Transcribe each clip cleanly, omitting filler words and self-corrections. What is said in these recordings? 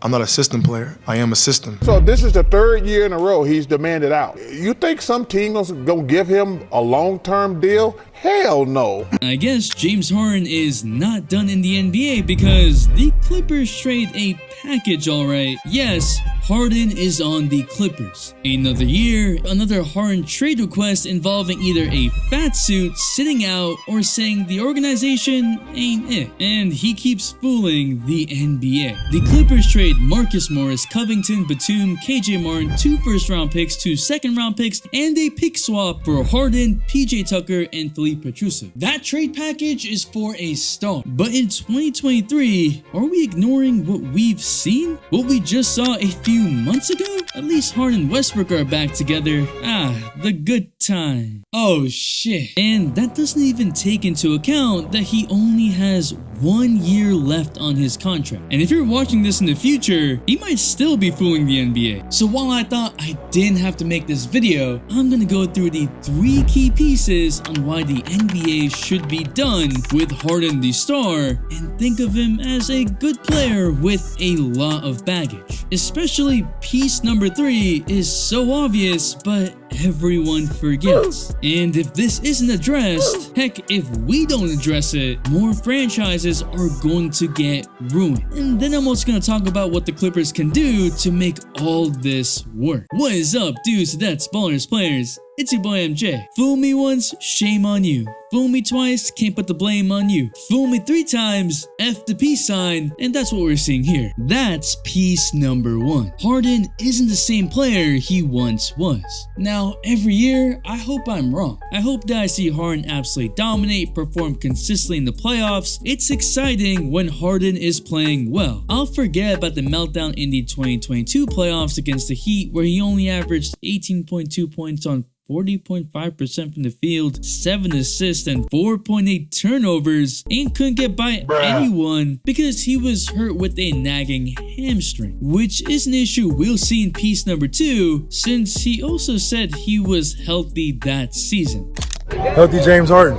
I'm not a system player. I am a system. So this is the third year in a row he's demanded out. You think some team gonna give him a long-term deal? Hell no. I guess James Harden is not done in the NBA because the Clippers trade a package, alright. Yes, Harden is on the Clippers. Another year, another Harden trade request involving either a fat suit, sitting out, or saying the organization ain't it. And he keeps fooling the NBA. The Clippers trade Marcus Morris, Covington, Batum, KJ Martin, 2 first-round picks, 2 second-round picks, and a pick swap for Harden, PJ Tucker, and Filip Petrusev. That trade package is for a star. But in 2023, are we ignoring what we've seen? What we just saw a few months ago? At least Harden and Westbrook are back together. The good time. Oh shit. And that doesn't even take into account that he only has 1 year left on his contract. And if you're watching this in the future, he might still be fooling the NBA. So while I thought I didn't have to make this video, I'm gonna go through the 3 key pieces on why the NBA should be done with Harden the star and think of him as a good player with a lot of baggage. Especially piece number 3 is so obvious, but everyone forgets. And if this isn't addressed, heck, if we don't address it, more franchises are going to get ruined. And then I'm also going to talk about what the Clippers can do to make all this work. What is up, dudes? That's Ballers Players. It's your boy MJ. Fool me once, shame on you. Fool me twice, can't put the blame on you. Fool me 3 times, F the peace sign, and that's what we're seeing here. That's piece number 1. Harden isn't the same player he once was. Now, every year, I hope I'm wrong. I hope that I see Harden absolutely dominate, perform consistently in the playoffs. It's exciting when Harden is playing well. I'll forget about the meltdown in the 2022 playoffs against the Heat, where he only averaged 18.2 points on 40.5% from the field, 7 assists, and 4.8 turnovers, and couldn't get by anyone because he was hurt with a nagging hamstring, which is an issue we'll see in piece number 2, since he also said he was healthy that season. Healthy James Harden.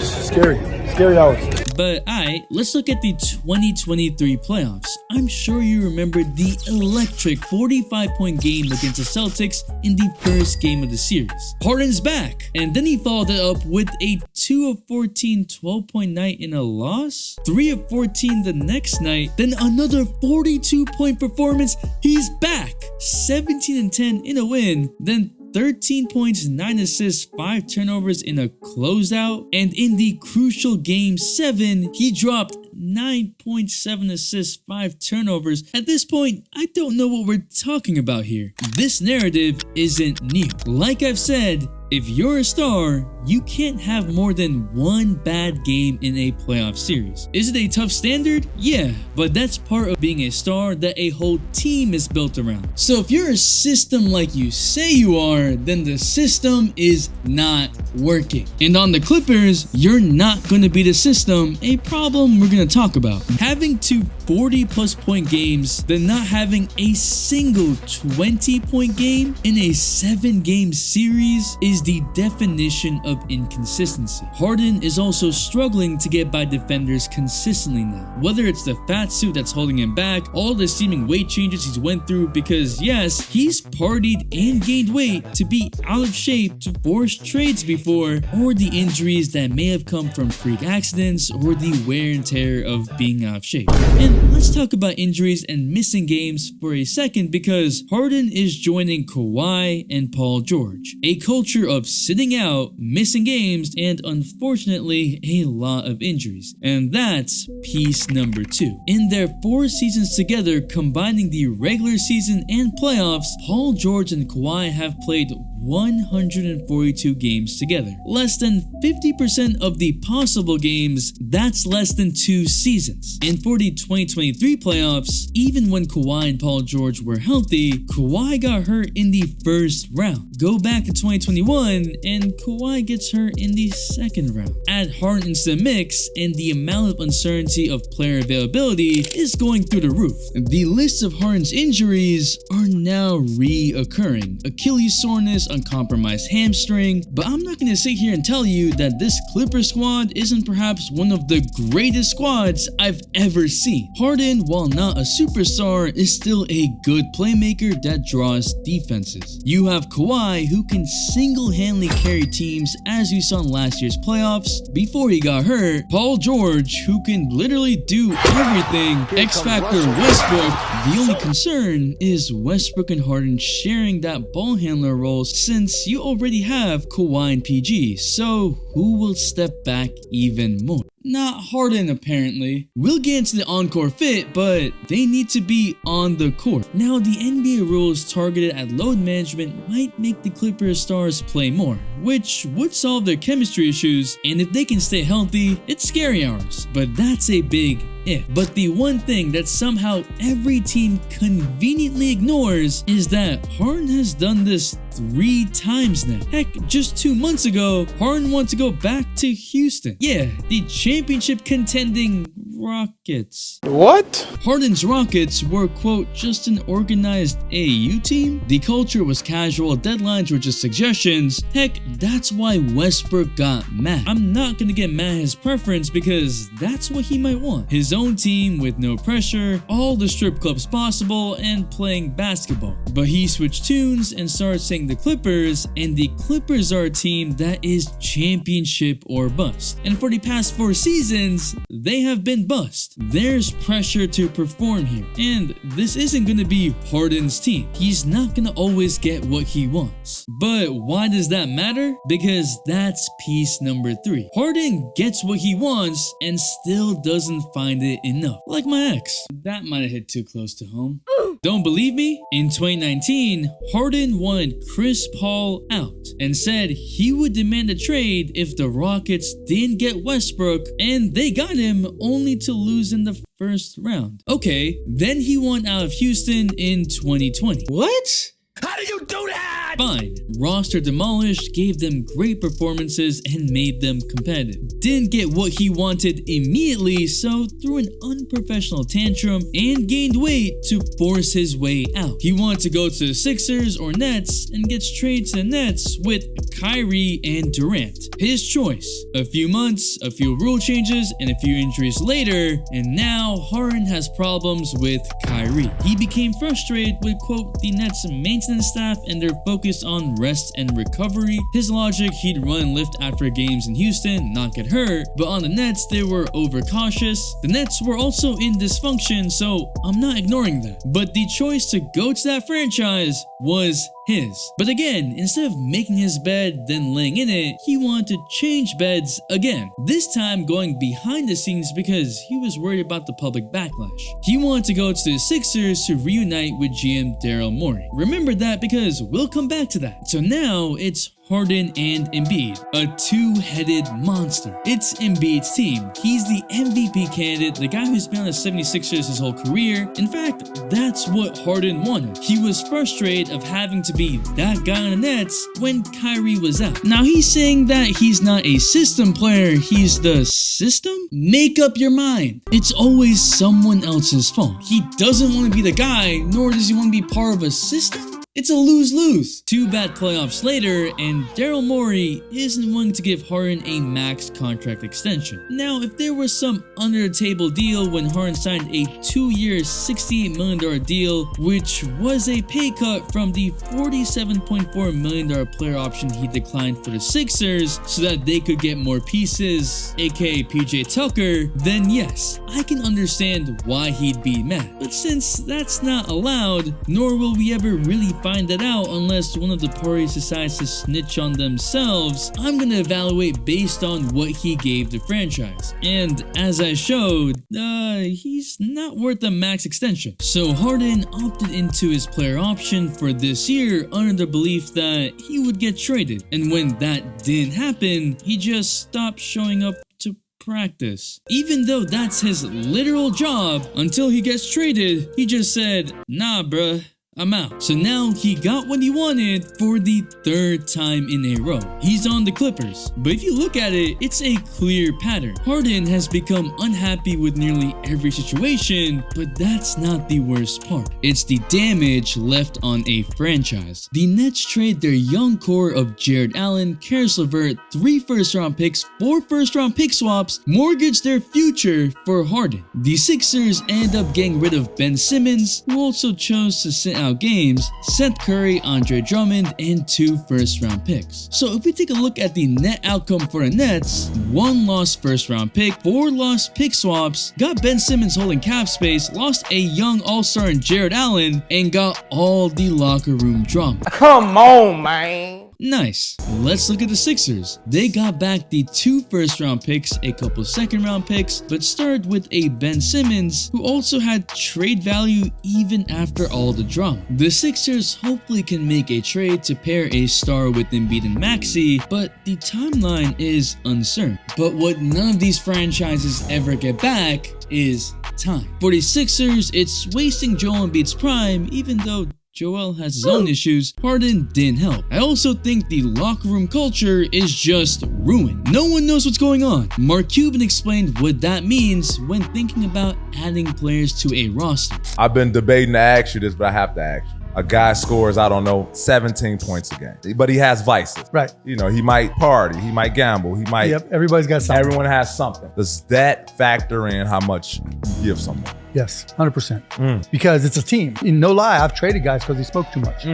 Scary hours. But alright, let's look at the 2023 playoffs. I'm sure you remember the electric 45-point game against the Celtics in the first game of the series. Harden's back, and then he followed it up with a 2 of 14 12-point night in a loss, 3 of 14 the next night, then another 42-point performance. He's back, 17 and 10 in a win, then 13 points, 9 assists, 5 turnovers in a closeout, and in the crucial game 7, he dropped 9.7 assists, 5 turnovers. At this point, I don't know what we're talking about here. This narrative isn't new. Like I've said, if you're a star, you can't have more than 1 bad game in a playoff series. Is it a tough standard? Yeah, but that's part of being a star that a whole team is built around. So if you're a system like you say you are, then the system is not working. And on the Clippers, you're not going to be the system, a problem we're going to talk about. Having 2 40-plus point games, then not having a single 20-point game in a 7-game series is the definition of inconsistency. Harden is also struggling to get by defenders consistently now. Whether it's the fat suit that's holding him back, all the seeming weight changes he's went through, because yes, he's partied and gained weight to be out of shape to force trades before, or the injuries that may have come from freak accidents or the wear and tear of being out of shape. And let's talk about injuries and missing games for a second, because Harden is joining Kawhi and Paul George, a culture of sitting out, missing games, and unfortunately a lot of injuries. And that's piece number 2. In their 4 seasons together, combining the regular season and playoffs, Paul George and Kawhi have played 142 games together. Less than 50% of the possible games, that's less than 2 seasons. And for the 2023 playoffs, even when Kawhi and Paul George were healthy, Kawhi got hurt in the first round. Go back to 2021 and Kawhi gets hurt in the second round. Add Harden into the mix and the amount of uncertainty of player availability is going through the roof. The list of Harden's injuries are now reoccurring. Achilles soreness, uncompromised hamstring, but I'm not going to sit here and tell you that this Clippers squad isn't perhaps one of the greatest squads I've ever seen. Harden, while not a superstar, is still a good playmaker that draws defenses. You have Kawhi, who can single-handedly carry teams as you saw in last year's playoffs before he got hurt. Paul George, who can literally do everything. X-Factor Westbrook. The only concern is Westbrook and Harden sharing that ball handler role since you already have Kawhi and PG, so who will step back even more? Not Harden, apparently. We'll get into the on-court fit, but they need to be on the court. Now, the NBA rules targeted at load management might make the Clippers stars play more, which would solve their chemistry issues, and if they can stay healthy, it's scary hours. But that's a big if. But the one thing that somehow every team conveniently ignores is that Harden has done this 3 times now. Heck, just 2 months ago, Harden wanted to go back to Houston. Yeah, the championship contending Rockets. What? Harden's Rockets were, quote, just an organized AAU team. The culture was casual, deadlines were just suggestions. Heck, that's why Westbrook got mad. I'm not gonna get mad at his preference because that's what he might want. His own team with no pressure, all the strip clubs possible, and playing basketball. But he switched tunes and started saying the Clippers, and the Clippers are a team that is championship or bust. And for the past 4 seasons, they have been bust. There's pressure to perform here, and this isn't gonna be Harden's team. He's not gonna always get what he wants. But why does that matter? Because that's piece number 3. Harden gets what he wants and still doesn't find it enough. Like my ex. That might have hit too close to home. Don't believe me? In 2019, Harden wanted Chris Paul out and said he would demand a trade if the Rockets didn't get Westbrook, and they got him only to lose in the first round. Okay, then he won out of Houston in 2020. What? How do you do that? Fine. Roster demolished, gave them great performances, and made them competitive. Didn't get what he wanted immediately, so threw an unprofessional tantrum and gained weight to force his way out. He wanted to go to the Sixers or Nets and gets traded to the Nets with Kyrie and Durant. His choice. A few months, a few rule changes, and a few injuries later, and now Harden has problems with Kyrie. He became frustrated with, quote, the Nets' maintenance staff and their focus on rest and recovery. His logic, he'd run and lift after games in Houston, not get hurt, but on the Nets, they were overcautious. The Nets were also in dysfunction, so I'm not ignoring that. But the choice to go to that franchise was his. But again, instead of making his bed, then laying in it, he wanted to change beds again. This time going behind the scenes because he was worried about the public backlash. He wanted to go to the Sixers to reunite with GM Daryl Morey. Remember that because we'll come back to that. So now it's Harden and Embiid, a two-headed monster. It's Embiid's team. He's the MVP candidate, the guy who's been on the 76ers his whole career. In fact, that's what Harden wanted. He was frustrated of having to be that guy on the Nets when Kyrie was out. Now he's saying that he's not a system player, he's the system? Make up your mind. It's always someone else's fault. He doesn't want to be the guy, nor does he want to be part of a system. It's a lose-lose. 2 bad playoffs later, and Daryl Morey isn't willing to give Harden a max contract extension. Now, if there was some under-the-table deal when Harden signed a 2-year, $68 million deal, which was a pay cut from the $47.4 million player option he declined for the Sixers so that they could get more pieces, aka PJ Tucker, then yes, I can understand why he'd be mad. But since that's not allowed, nor will we ever really find that out unless one of the parties decides to snitch on themselves, I'm gonna evaluate based on what he gave the franchise. And as I showed, he's not worth a max extension. So Harden opted into his player option for this year under the belief that he would get traded. And when that didn't happen, he just stopped showing up to practice. Even though that's his literal job, until he gets traded, he just said, nah bruh, I'm out. So now he got what he wanted for the third time in a row. He's on the Clippers. But if you look at it, it's a clear pattern. Harden has become unhappy with nearly every situation, but that's not the worst part. It's the damage left on a franchise. The Nets trade their young core of Jared Allen, Karis LeVert, 3 first-round picks, 4 first-round pick swaps, mortgage their future for Harden. The Sixers end up getting rid of Ben Simmons, who also chose to sit out games, Seth Curry, Andre Drummond, and 2 first-round picks. So if we take a look at the net outcome for the Nets, 1 lost first-round pick, 4 lost pick swaps, got Ben Simmons holding cap space, lost a young all-star in Jared Allen, and got all the locker room drama. Come on, man. Nice. Let's look at the Sixers. They got back the 2 first-round picks, a couple second-round picks, but started with a Ben Simmons who also had trade value even after all the drama. The Sixers hopefully can make a trade to pair a star with Embiid and Maxey, but the timeline is uncertain. But what none of these franchises ever get back is time. For the Sixers, it's wasting Joel Embiid's prime, even though Joel has his own issues. Harden didn't help. I also think the locker room culture is just ruined. No one knows what's going on. Mark Cuban explained what that means when thinking about adding players to a roster. I've been debating to ask you this, but I have to ask you. A guy scores, I don't know, 17 points a game, but he has vices. Right. You know, he might party, he might gamble, he might. Yep, everybody's got something. Everyone has something. Does that factor in how much you give someone? Yes, 100%. Because it's a team. No lie, I've traded guys because they smoke too much.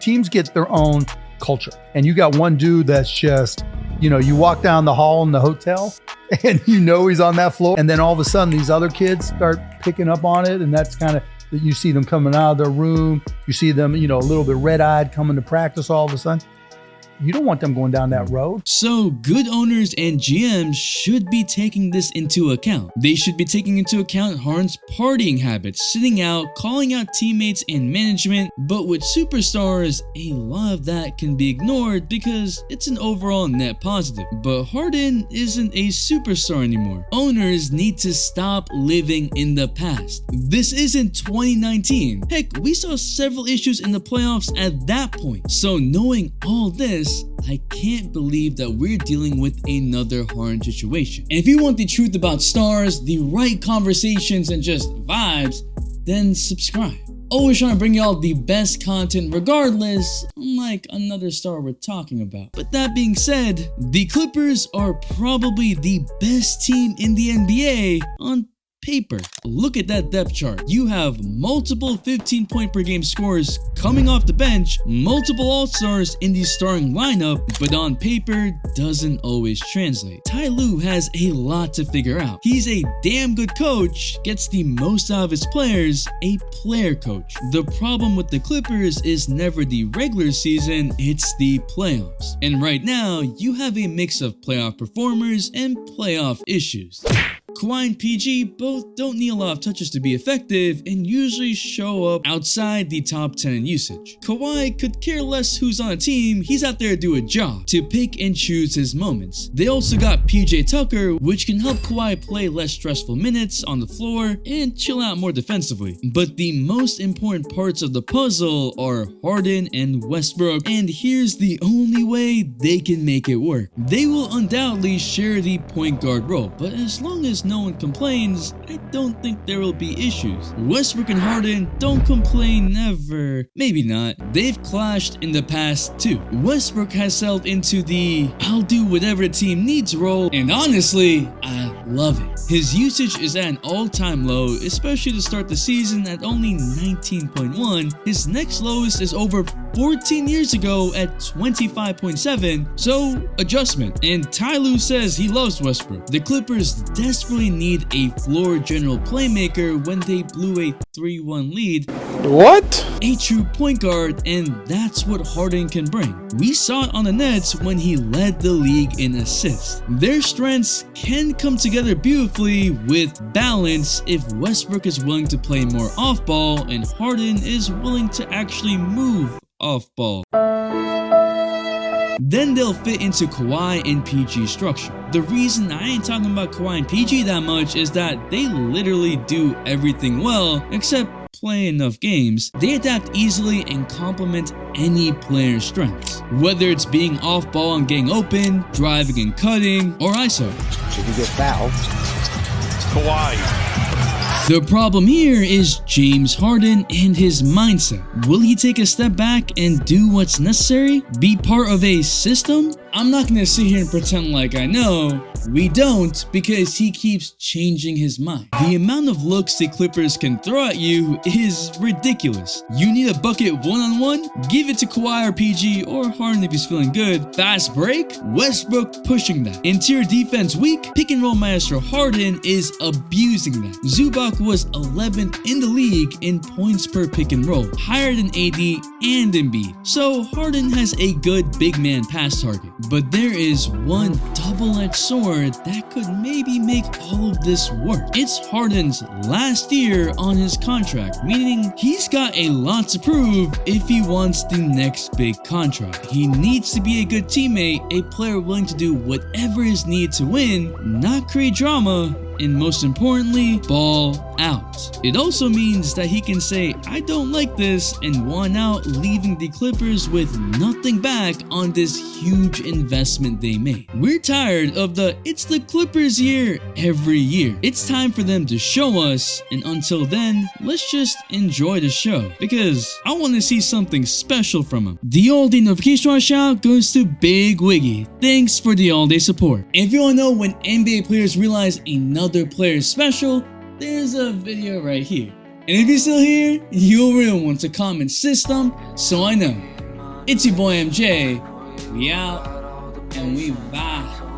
Teams get their own culture. And you got one dude that's just, you know, you walk down the hall in the hotel and you know he's on that floor. And then all of a sudden these other kids start picking up on it. And that's kind of, you see them coming out of their room. You see them, you know, a little bit red-eyed coming to practice all of a sudden. You don't want them going down that road. So good owners and GMs should be taking this into account. They should be taking into account Harden's partying habits, sitting out, calling out teammates and management. But with superstars, a lot of that can be ignored because it's an overall net positive. But Harden isn't a superstar anymore. Owners need to stop living in the past. This isn't 2019. Heck, we saw several issues in the playoffs at that point. So knowing all this, I can't believe that we're dealing with another Harden situation. And if you want the truth about stars, the right conversations, and just vibes, then subscribe. Always trying to bring y'all the best content regardless, unlike another star we're talking about. But that being said, the Clippers are probably the best team in the NBA on paper. Look at that depth chart. You have multiple 15-point per game scorers coming off the bench, multiple all-stars in the starting lineup, but on paper doesn't always translate. Ty Lue has a lot to figure out. He's a damn good coach, gets the most out of his players, a player coach. The problem with the Clippers is never the regular season, it's the playoffs. And right now, you have a mix of playoff performers and playoff issues. Kawhi and PG both don't need a lot of touches to be effective and usually show up outside the top 10 in usage. Kawhi could care less who's on a team, he's out there to do a job, to pick and choose his moments. They also got PJ Tucker, which can help Kawhi play less stressful minutes on the floor and chill out more defensively. But the most important parts of the puzzle are Harden and Westbrook, and here's the only way they can make it work. They will undoubtedly share the point guard role, but as long as no one complains, I don't think there will be issues. Westbrook and Harden don't complain never. Maybe not. They've clashed in the past too. Westbrook has settled into the I'll do whatever the team needs role, and honestly, I love it. His usage is at an all-time low, especially to start the season at only 19.1. His next lowest is over 14 years ago at 25.7, so adjustment. And Ty Lue says he loves Westbrook. The Clippers desperately need a floor general playmaker when they blew a 3-1 lead. What? A true point guard, and that's what Harden can bring. We saw it on the Nets when he led the league in assists. Their strengths can come together beautifully with balance if Westbrook is willing to play more off-ball and Harden is willing to actually move off-ball. Then they'll fit into Kawhi and PG structure. The reason I ain't talking about Kawhi and PG that much is that they literally do everything well, except play enough games, they adapt easily and complement any player's strengths. Whether it's being off ball and getting open, driving and cutting, or ISO. Should he get fouled? Kawhi. The problem here is James Harden and his mindset. Will he take a step back and do what's necessary? Be part of a system? I'm not gonna sit here and pretend like I know. We don't, because he keeps changing his mind. The amount of looks the Clippers can throw at you is ridiculous. You need a bucket one-on-one? Give it to Kawhi or PG, or Harden if he's feeling good. Fast break? Westbrook pushing that. Interior defense weak? Pick and roll maestro Harden is abusing that. Zubac was 11th in the league in points per pick and roll, higher than AD and Embiid. So Harden has a good big man pass target. But there is one double-edged sword that could maybe make all of this work. It's Harden's last year on his contract, meaning he's got a lot to prove if he wants the next big contract. He needs to be a good teammate, a player willing to do whatever is needed to win, not create drama, and most importantly, ball out. It also means that he can say, I don't like this, and want out, leaving the Clippers with nothing back on this huge investment they made. We're tired of the it's the Clippers year every year. It's time for them to show us, and until then, let's just enjoy the show, because I want to see something special from him. The all-day notification shout goes to Big Wiggy. Thanks for the all-day support. If you want to know when NBA players realize another player is special, there's a video right here. And if you're still here, you'll really want to comment system so I know. It's your boy MJ. We out and we vibe.